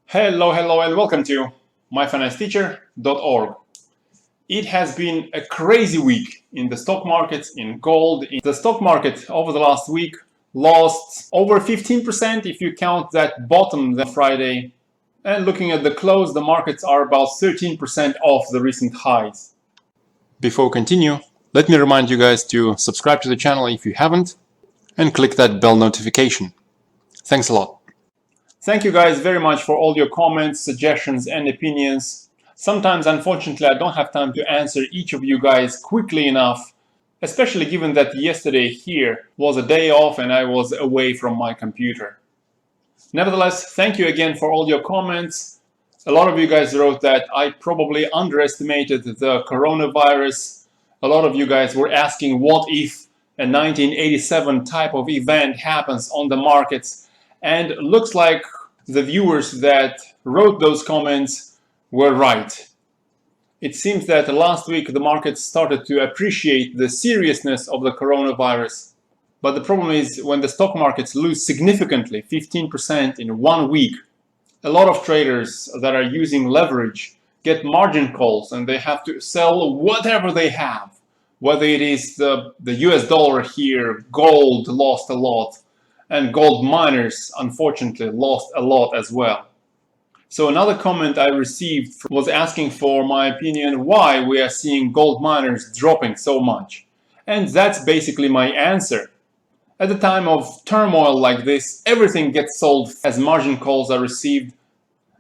Hello, and welcome to myfinancesteacher.org. It has been a crazy week in the stock markets, in gold. The stock market over the last week lost over 15% if you count that bottom the Friday. And looking at the close, the markets are about 13% off the recent highs. Before we continue, let me remind you guys to subscribe to the channel if you haven't, and click that bell notification. Thanks a lot. Thank you guys very much for all your comments, suggestions, and opinions. Sometimes, unfortunately, I don't have time to answer each of you guys quickly enough, especially given that yesterday here was a day off and I was away from my computer. Nevertheless, thank you again for all your comments. A lot of you guys wrote that I probably underestimated the coronavirus. A lot of you guys were asking what if a 1987 type of event happens on the markets, and it looks like the viewers that wrote those comments were right. It seems that last week the markets started to appreciate the seriousness of the coronavirus. But the problem is when the stock markets lose significantly, 15% in 1 week, a lot of traders that are using leverage get margin calls and they have to sell whatever they have. Whether it is the US dollar here, gold lost a lot, and gold miners unfortunately lost a lot as well. So another comment I received was asking for my opinion why we are seeing gold miners dropping so much. And that's basically my answer. At the time of turmoil like this, everything gets sold as margin calls are received.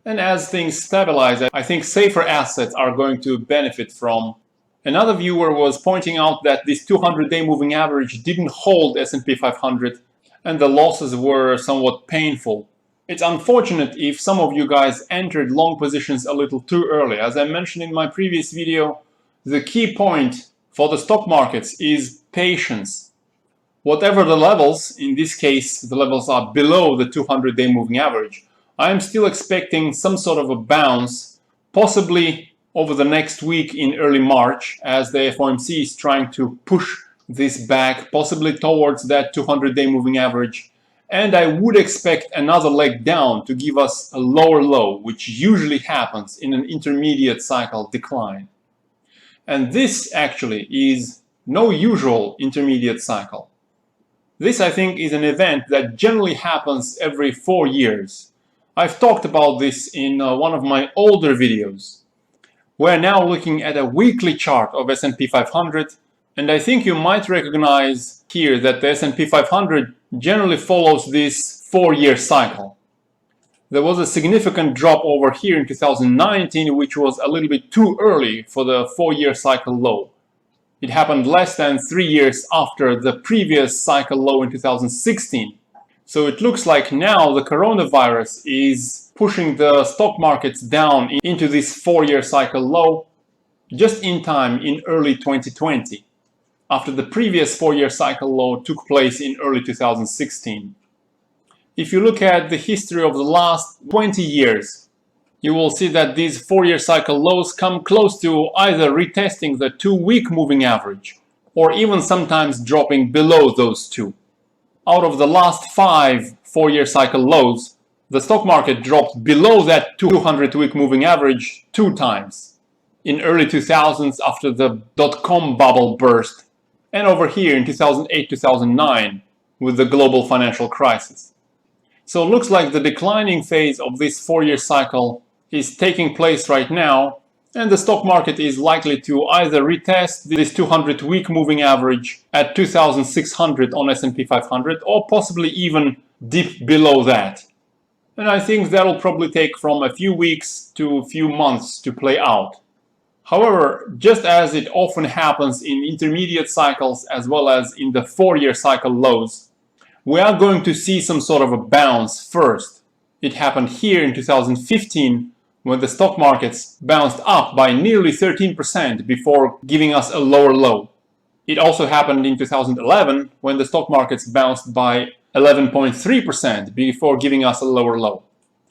And as things stabilize, I think safer assets are going to benefit from. Another viewer was pointing out that this 200-day moving average didn't hold S&P 500 and the losses were somewhat painful. It's unfortunate if some of you guys entered long positions a little too early. As I mentioned in my previous video, the key point for the stock markets is patience. Whatever the levels, in this case the levels are below the 200-day moving average, I am still expecting some sort of a bounce, possibly over the next week in early March, as the FOMC is trying to push this back, possibly towards that 200-day moving average. And I would expect another leg down to give us a lower low, which usually happens in an intermediate cycle decline. And this actually is no usual intermediate cycle. This, I think, is an event that generally happens every 4 years. I've talked about this in one of my older videos. We're now looking at a weekly chart of S&P 500, and I think you might recognize here that the S&P 500 generally follows this 4-year cycle. There was a significant drop over here in 2019, which was a little bit too early for the 4-year cycle low. It happened less than 3 years after the previous cycle low in 2016. So it looks like now the coronavirus is pushing the stock markets down into this 4-year cycle low just in time in early 2020, after the previous 4-year cycle low took place in early 2016. If you look at the history of the last 20 years, you will see that these 4-year cycle lows come close to either retesting the 2-week moving average or even sometimes dropping below those two. Out of the last 5 4-year cycle lows, the stock market dropped below that 200-week moving average 2 times. In early 2000s after the dot-com bubble burst, and over here in 2008-2009 with the global financial crisis. So it looks like the declining phase of this 4-year cycle is taking place right now, and the stock market is likely to either retest this 200-week moving average at 2,600 on S&P 500 or possibly even dip below that. And I think that'll probably take from a few weeks to a few months to play out. However, just as it often happens in intermediate cycles as well as in the 4-year cycle lows, we are going to see some sort of a bounce first. It happened here in 2015 when the stock markets bounced up by nearly 13% before giving us a lower low. It also happened in 2011 when the stock markets bounced by 11.3% before giving us a lower low.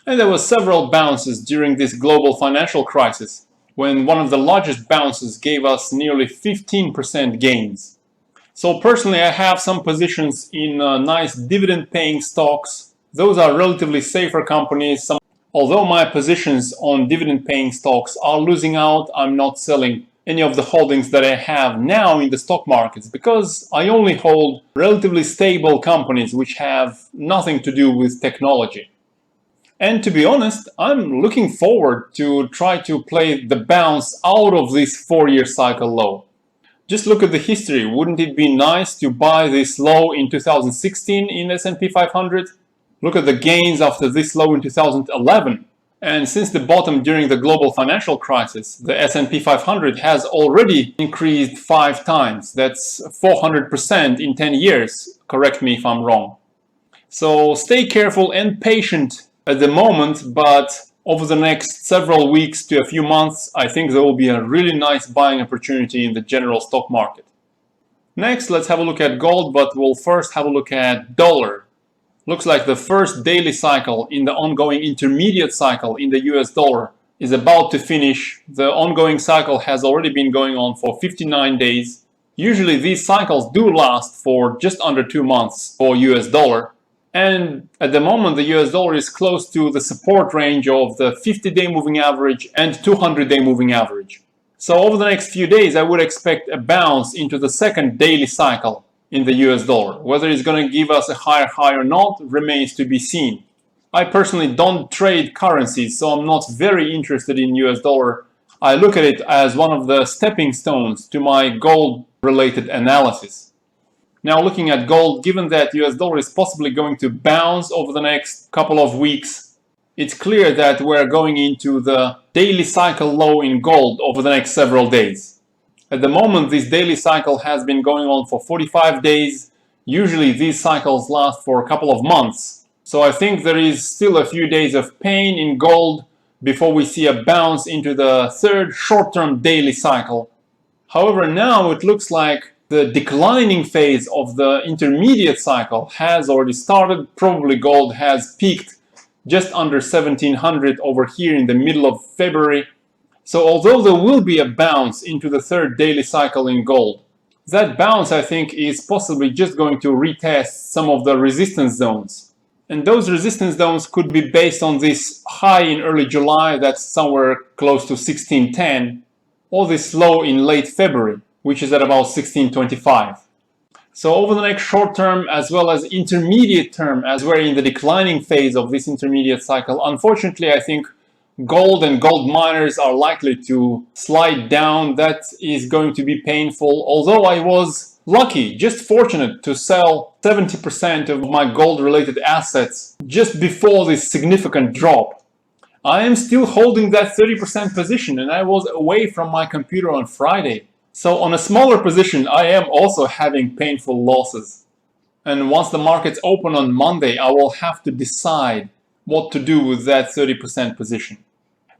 And there were several bounces during this global financial crisis when one of the largest bounces gave us nearly 15% gains. So personally, I have some positions in nice dividend-paying stocks. Those are relatively safer companies. Although my positions on dividend-paying stocks are losing out, I'm not selling any of the holdings that I have now in the stock markets because I only hold relatively stable companies which have nothing to do with technology. And to be honest, I'm looking forward to try to play the bounce out of this 4-year cycle low. Just look at the history. Wouldn't it be nice to buy this low in 2016 in S&P 500? Look at the gains after this low in 2011. And since the bottom during the global financial crisis, the S&P 500 has already increased 5 times. That's 400% in 10 years. Correct me if I'm wrong. So stay careful and patient at the moment, but over the next several weeks to a few months, I think there will be a really nice buying opportunity in the general stock market. Next, let's have a look at gold, but we'll first have a look at dollar. Looks like the first daily cycle in the ongoing intermediate cycle in the US dollar is about to finish. The ongoing cycle has already been going on for 59 days. Usually these cycles do last for just under 2 months for US dollar. And at the moment, the US dollar is close to the support range of the 50-day moving average and 200-day moving average. So over the next few days, I would expect a bounce into the second daily cycle in the US dollar. Whether it's going to give us a higher high or not remains to be seen. I personally don't trade currencies, so I'm not very interested in US dollar. I look at it as one of the stepping stones to my gold-related analysis. Now, looking at gold, given that US dollar is possibly going to bounce over the next couple of weeks, it's clear that we're going into the daily cycle low in gold over the next several days. At the moment, this daily cycle has been going on for 45 days. Usually these cycles last for a couple of months. So I think there is still a few days of pain in gold before we see a bounce into the third short-term daily cycle. However, now it looks like the declining phase of the intermediate cycle has already started. Probably gold has peaked just under 1700 over here in the middle of February. So although there will be a bounce into the third daily cycle in gold, that bounce I think is possibly just going to retest some of the resistance zones. And those resistance zones could be based on this high in early July that's somewhere close to 1610, or this low in late February, which is at about 1625. So over the next short term as well as intermediate term, as we're in the declining phase of this intermediate cycle, unfortunately I think gold and gold miners are likely to slide down. That is going to be painful. Although I was lucky, just fortunate to sell 70% of my gold related assets just before this significant drop, I am still holding that 30% position and I was away from my computer on Friday. So on a smaller position, I am also having painful losses. And once the markets open on Monday, I will have to decide what to do with that 30% position.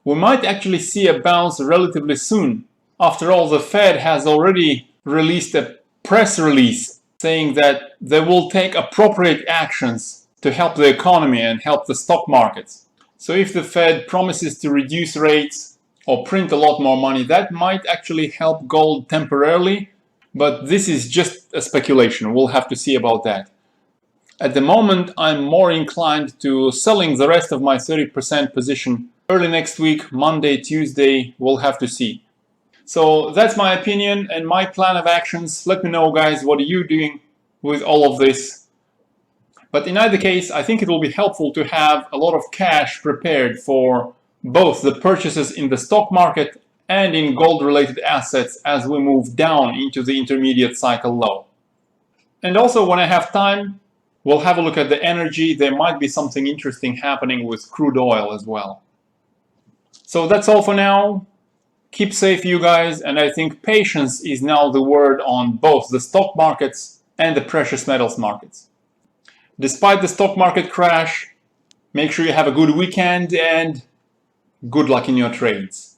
We might actually see a bounce relatively soon. After all, the Fed has already released a press release saying that they will take appropriate actions to help the economy and help the stock markets. So if the Fed promises to reduce rates or print a lot more money, that might actually help gold temporarily, but this is just a speculation. We'll have to see about that. At the moment, I'm more inclined to selling the rest of my 30% position early next week, Monday, Tuesday, we'll have to see. So that's my opinion and my plan of actions. Let me know, guys, what are you doing with all of this? But in either case, I think it will be helpful to have a lot of cash prepared for both the purchases in the stock market and in gold-related assets as we move down into the intermediate cycle low. And also, when I have time, we'll have a look at the energy. There might be something interesting happening with crude oil as well. So that's all for now. Keep safe, you guys, and I think patience is now the word on both the stock markets and the precious metals markets. Despite the stock market crash, make sure you have a good weekend and good luck in your trades.